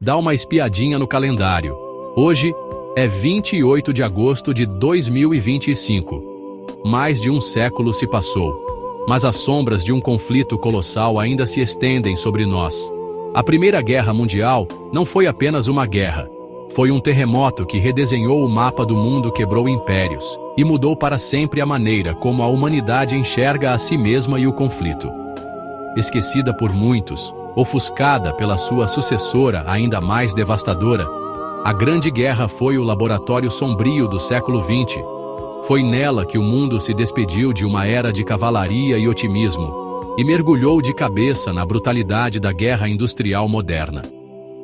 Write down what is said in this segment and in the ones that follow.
Dá uma espiadinha no calendário. Hoje é 28 de agosto de 2025. Mais de um século se passou, mas as sombras de um conflito colossal ainda se estendem sobre nós. A Primeira Guerra Mundial não foi apenas uma guerra. Foi um terremoto que redesenhou o mapa do mundo, quebrou impérios e mudou para sempre a maneira como a humanidade enxerga a si mesma e o conflito. Esquecida por muitos, ofuscada pela sua sucessora ainda mais devastadora, a Grande Guerra foi o laboratório sombrio do século XX. Foi nela que o mundo se despediu de uma era de cavalaria e otimismo e mergulhou de cabeça na brutalidade da guerra industrial moderna.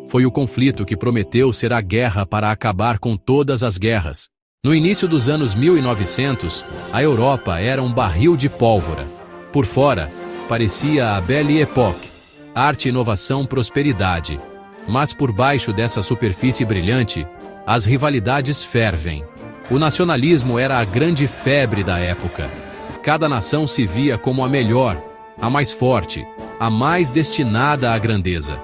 Foi o conflito que prometeu ser a guerra para acabar com todas as guerras. No início dos anos 1900, a Europa era um barril de pólvora. Por fora, parecia a Belle Époque, arte, inovação, prosperidade. Mas por baixo dessa superfície brilhante, as rivalidades fervem. O nacionalismo era a grande febre da época. Cada nação se via como a melhor, a mais forte, a mais destinada à grandeza.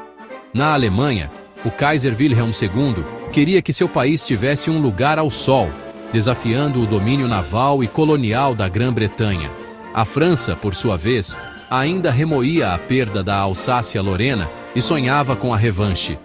Na Alemanha, o Kaiser Wilhelm II queria que seu país tivesse um lugar ao sol, desafiando o domínio naval e colonial da Grã-Bretanha. A França, por sua vez, ainda remoía a perda da Alsácia-Lorena e sonhava com a revanche.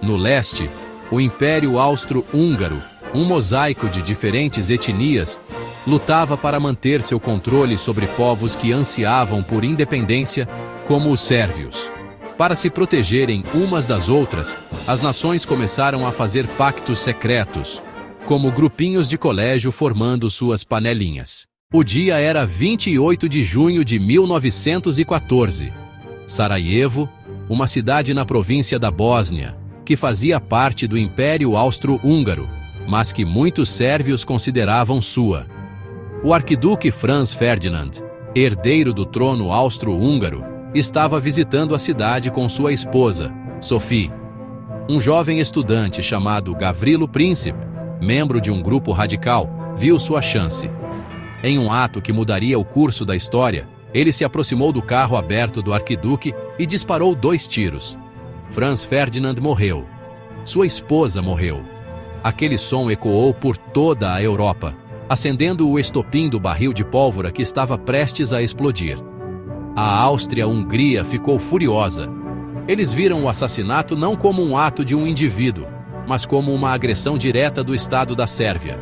No leste, o Império Austro-Húngaro, um mosaico de diferentes etnias, lutava para manter seu controle sobre povos que ansiavam por independência, como os sérvios. Para se protegerem umas das outras, as nações começaram a fazer pactos secretos, como grupinhos de colégio formando suas panelinhas. O dia era 28 de junho de 1914. Sarajevo, uma cidade na província da Bósnia, que fazia parte do Império Austro-Húngaro, mas que muitos sérvios consideravam sua. O arquiduque Franz Ferdinand, herdeiro do trono austro-húngaro, estava visitando a cidade com sua esposa, Sophie. Um jovem estudante chamado Gavrilo Princip, membro de um grupo radical, viu sua chance. Em um ato que mudaria o curso da história, ele se aproximou do carro aberto do arquiduque e disparou 2 tiros. Franz Ferdinand morreu. Sua esposa morreu. Aquele som ecoou por toda a Europa, acendendo o estopim do barril de pólvora que estava prestes a explodir. A Áustria-Hungria ficou furiosa. Eles viram o assassinato não como um ato de um indivíduo, mas como uma agressão direta do Estado da Sérvia.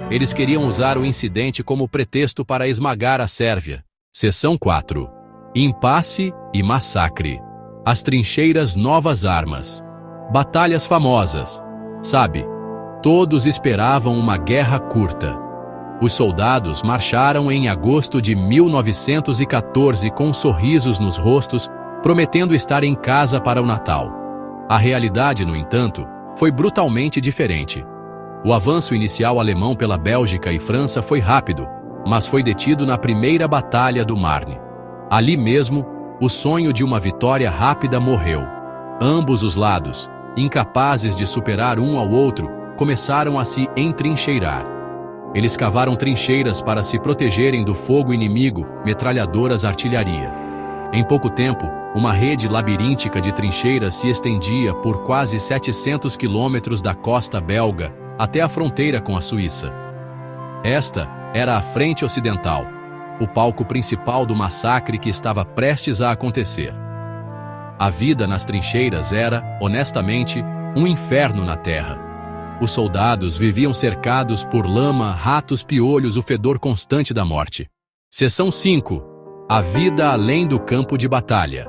Eles queriam usar o incidente como pretexto para esmagar a Sérvia. Seção 4. Impasse e massacre. As trincheiras, novas armas. Batalhas famosas. Sabe, todos esperavam uma guerra curta. Os soldados marcharam em agosto de 1914 com sorrisos nos rostos, prometendo estar em casa para o Natal. A realidade, no entanto, foi brutalmente diferente. O avanço inicial alemão pela Bélgica e França foi rápido, mas foi detido na primeira Batalha do Marne. Ali mesmo, o sonho de uma vitória rápida morreu. Ambos os lados, incapazes de superar um ao outro, começaram a se entrincheirar. Eles cavaram trincheiras para se protegerem do fogo inimigo, metralhadoras, artilharia. Em pouco tempo, uma rede labiríntica de trincheiras se estendia por quase 700 quilômetros da costa belga até a fronteira com a Suíça. Esta era a frente ocidental, o palco principal do massacre que estava prestes a acontecer. A vida nas trincheiras era, honestamente, um inferno na terra. Os soldados viviam cercados por lama, ratos, piolhos, o fedor constante da morte. Seção 5. A vida além do campo de batalha.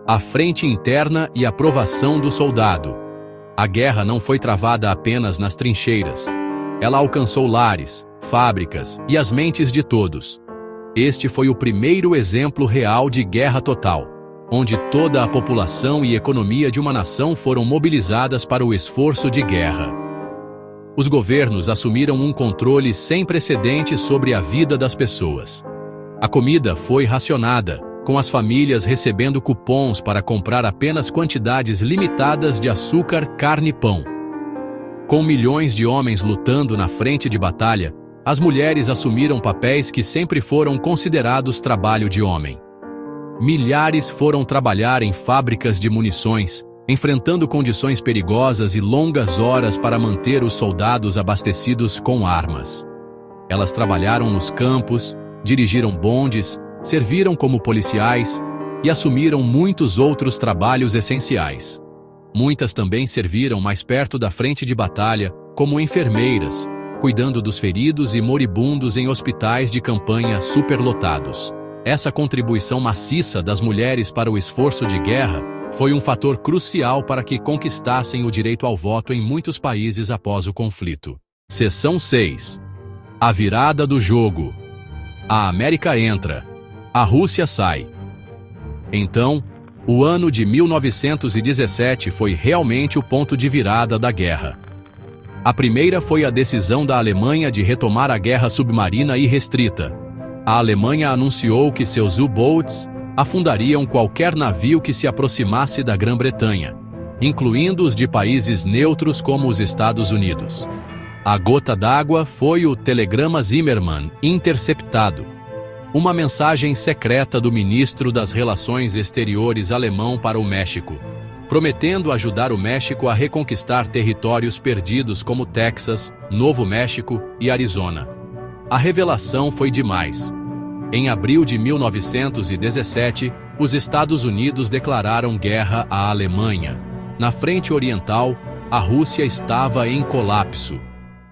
A frente interna e a provação do soldado. A guerra não foi travada apenas nas trincheiras. Ela alcançou lares, fábricas e as mentes de todos. Este foi o primeiro exemplo real de guerra total, onde toda a população e economia de uma nação foram mobilizadas para o esforço de guerra. Os governos assumiram um controle sem precedentes sobre a vida das pessoas. A comida foi racionada, com as famílias recebendo cupons para comprar apenas quantidades limitadas de açúcar, carne e pão. Com milhões de homens lutando na frente de batalha, as mulheres assumiram papéis que sempre foram considerados trabalho de homem. Milhares foram trabalhar em fábricas de munições, enfrentando condições perigosas e longas horas para manter os soldados abastecidos com armas. Elas trabalharam nos campos, dirigiram bondes, serviram como policiais e assumiram muitos outros trabalhos essenciais. Muitas também serviram mais perto da frente de batalha, como enfermeiras, cuidando dos feridos e moribundos em hospitais de campanha superlotados. Essa contribuição maciça das mulheres para o esforço de guerra foi um fator crucial para que conquistassem o direito ao voto em muitos países após o conflito. Seção 6. A virada do jogo. A América entra. A Rússia sai. Então, o ano de 1917 foi realmente o ponto de virada da guerra. A primeira foi a decisão da Alemanha de retomar a guerra submarina irrestrita. A Alemanha anunciou que seus U-boats afundariam qualquer navio que se aproximasse da Grã-Bretanha, incluindo os de países neutros como os Estados Unidos. A gota d'água foi o telegrama Zimmermann interceptado, uma mensagem secreta do ministro das Relações Exteriores alemão para o México, prometendo ajudar o México a reconquistar territórios perdidos como Texas, Novo México e Arizona. A revelação foi demais. Em abril de 1917, os Estados Unidos declararam guerra à Alemanha. Na frente oriental, a Rússia estava em colapso.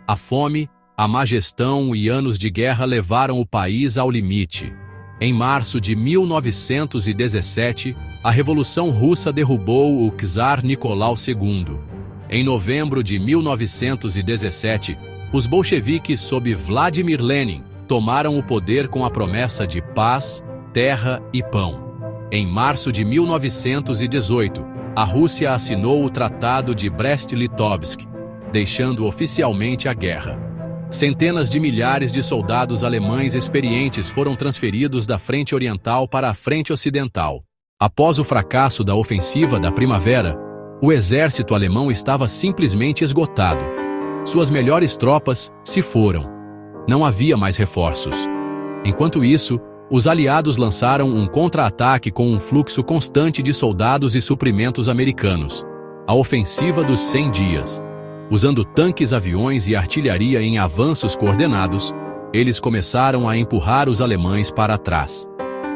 A fome, a má gestão e anos de guerra levaram o país ao limite. Em março de 1917, a Revolução Russa derrubou o czar Nicolau II. Em novembro de 1917, os bolcheviques sob Vladimir Lenin tomaram o poder com a promessa de paz, terra e pão. Em março de 1918, a Rússia assinou o Tratado de Brest-Litovsk, deixando oficialmente a guerra. Centenas de milhares de soldados alemães experientes foram transferidos da frente oriental para a frente ocidental. Após o fracasso da ofensiva da primavera, o exército alemão estava simplesmente esgotado. Suas melhores tropas se foram. Não havia mais reforços. Enquanto isso, os aliados lançaram um contra-ataque com um fluxo constante de soldados e suprimentos americanos. A ofensiva dos 100 dias. Usando tanques, aviões e artilharia em avanços coordenados, eles começaram a empurrar os alemães para trás.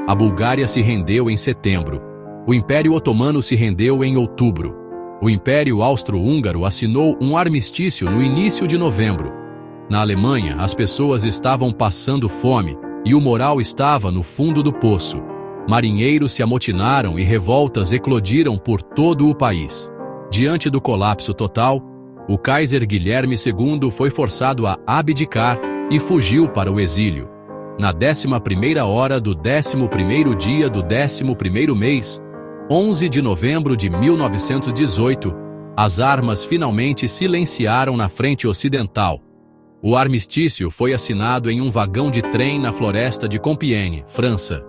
A Bulgária se rendeu em setembro. O Império Otomano se rendeu em outubro. O Império Austro-Húngaro assinou um armistício no início de novembro. Na Alemanha, as pessoas estavam passando fome e o moral estava no fundo do poço. Marinheiros se amotinaram e revoltas eclodiram por todo o país. Diante do colapso total, o Kaiser Guilherme II foi forçado a abdicar e fugiu para o exílio. Na 11ª hora do 11º dia do 11º mês, 11 de novembro de 1918, as armas finalmente silenciaram na frente ocidental. O armistício foi assinado em um vagão de trem na floresta de Compiègne, França.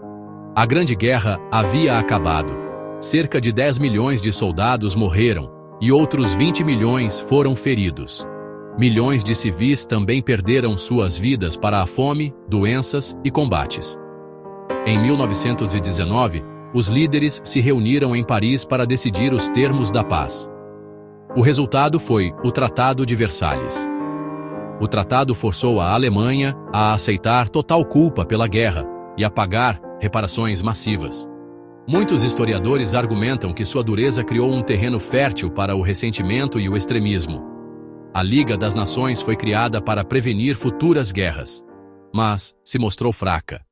A Grande Guerra havia acabado. Cerca de 10 milhões de soldados morreram e outros 20 milhões foram feridos. Milhões de civis também perderam suas vidas para a fome, doenças e combates. Em 1919, os líderes se reuniram em Paris para decidir os termos da paz. O resultado foi o Tratado de Versalhes. O tratado forçou a Alemanha a aceitar total culpa pela guerra e a pagar reparações massivas. Muitos historiadores argumentam que sua dureza criou um terreno fértil para o ressentimento e o extremismo. A Liga das Nações foi criada para prevenir futuras guerras, mas se mostrou fraca.